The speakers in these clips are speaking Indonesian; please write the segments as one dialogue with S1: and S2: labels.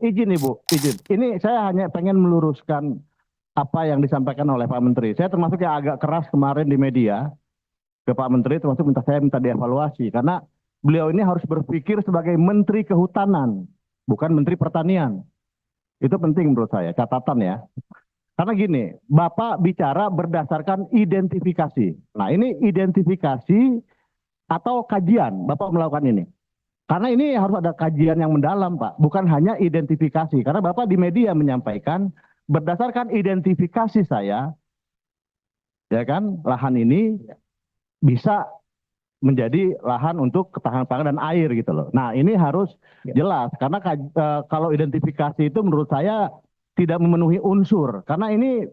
S1: izin Ibu, izin. Ini saya hanya pengen meluruskan apa yang disampaikan oleh Pak Menteri. Saya termasuk yang agak keras kemarin di media ke Pak Menteri, termasuk minta dievaluasi karena beliau ini harus berpikir sebagai Menteri Kehutanan, bukan Menteri Pertanian. Itu penting menurut saya, catatan ya. Karena gini, Bapak bicara berdasarkan identifikasi. Nah, ini identifikasi atau kajian Bapak melakukan ini. Karena ini harus ada kajian yang mendalam, Pak. Bukan hanya identifikasi. Karena Bapak di media menyampaikan berdasarkan identifikasi saya, ya kan, lahan ini bisa menjadi lahan untuk ketahanan pangan dan air gitu loh. Nah, ini harus jelas karena kalau identifikasi itu menurut saya tidak memenuhi unsur karena ini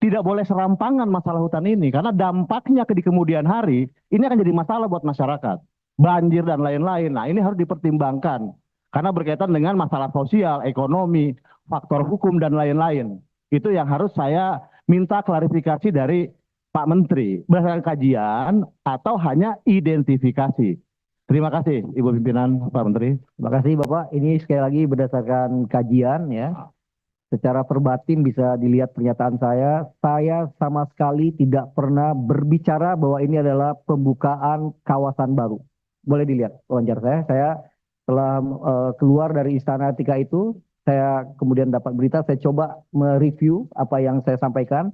S1: tidak boleh serampangan masalah hutan ini karena dampaknya di kemudian hari ini akan jadi masalah buat masyarakat. Banjir dan lain-lain. Nah, ini harus dipertimbangkan karena berkaitan dengan masalah sosial, ekonomi, faktor hukum dan lain-lain. Itu yang harus saya minta klarifikasi dari Pak Menteri berdasarkan kajian atau hanya identifikasi. Terima kasih Ibu Pimpinan Pak Menteri.
S2: Terima kasih Bapak. Ini sekali lagi berdasarkan kajian ya. Secara verbatim bisa dilihat pernyataan saya sama sekali tidak pernah berbicara bahwa ini adalah pembukaan kawasan baru. Boleh dilihat wawancara saya telah keluar dari Istana Atika itu, saya kemudian dapat berita, saya coba mereview apa yang saya sampaikan.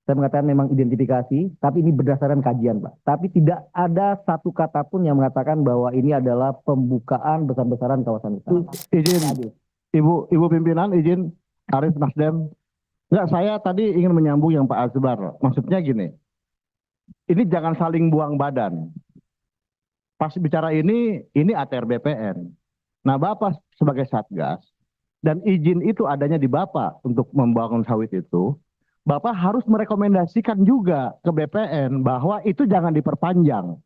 S2: Saya mengatakan memang identifikasi, tapi ini berdasarkan kajian, Pak. Tapi tidak ada satu kata pun yang mengatakan bahwa ini adalah pembukaan besar-besaran kawasan hutan.
S1: Izin, Ibu Pimpinan, izin Arif Nasdem. Enggak, saya tadi ingin menyambung yang Pak Azbar. Maksudnya gini, ini jangan saling buang badan. Pas bicara ini ATR BPN. Nah, Bapak sebagai Satgas, dan izin itu adanya di Bapak untuk membangun sawit itu, Bapak harus merekomendasikan juga ke BPN bahwa itu jangan diperpanjang.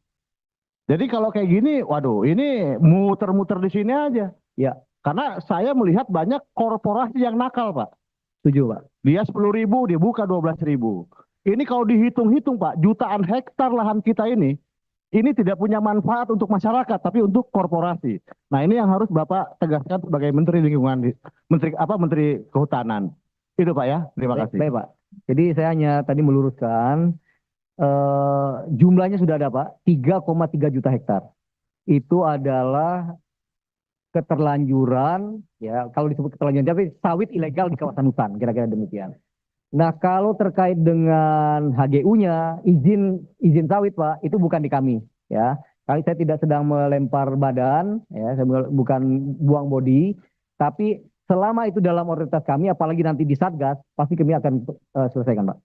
S1: Jadi kalau kayak gini, waduh, ini muter-muter di sini aja.
S2: Ya,
S1: karena saya melihat banyak korporasi yang nakal, Pak.
S2: setuju, Pak.
S1: Dia 10.000, dia buka 12.000. Ini kalau dihitung-hitung, Pak, jutaan hektar lahan kita ini tidak punya manfaat untuk masyarakat, tapi untuk korporasi. Nah, ini yang harus Bapak tegaskan sebagai Menteri Lingkungan, Menteri Kehutanan. Itu Pak ya, terima kasih.
S2: Baik Pak. Jadi saya hanya tadi meluruskan jumlahnya sudah ada Pak, 3,3 juta hektar. Itu adalah keterlanjuran, ya kalau disebut keterlanjuran, tapi sawit ilegal di kawasan hutan, kira-kira demikian. Nah kalau terkait dengan HGU-nya, izin sawit Pak, itu bukan di kami, ya. Kali saya tidak sedang melempar badan, ya, saya bukan buang bodi, tapi selama itu dalam otoritas kami, apalagi nanti di Satgas, pasti kami akan selesaikan Pak.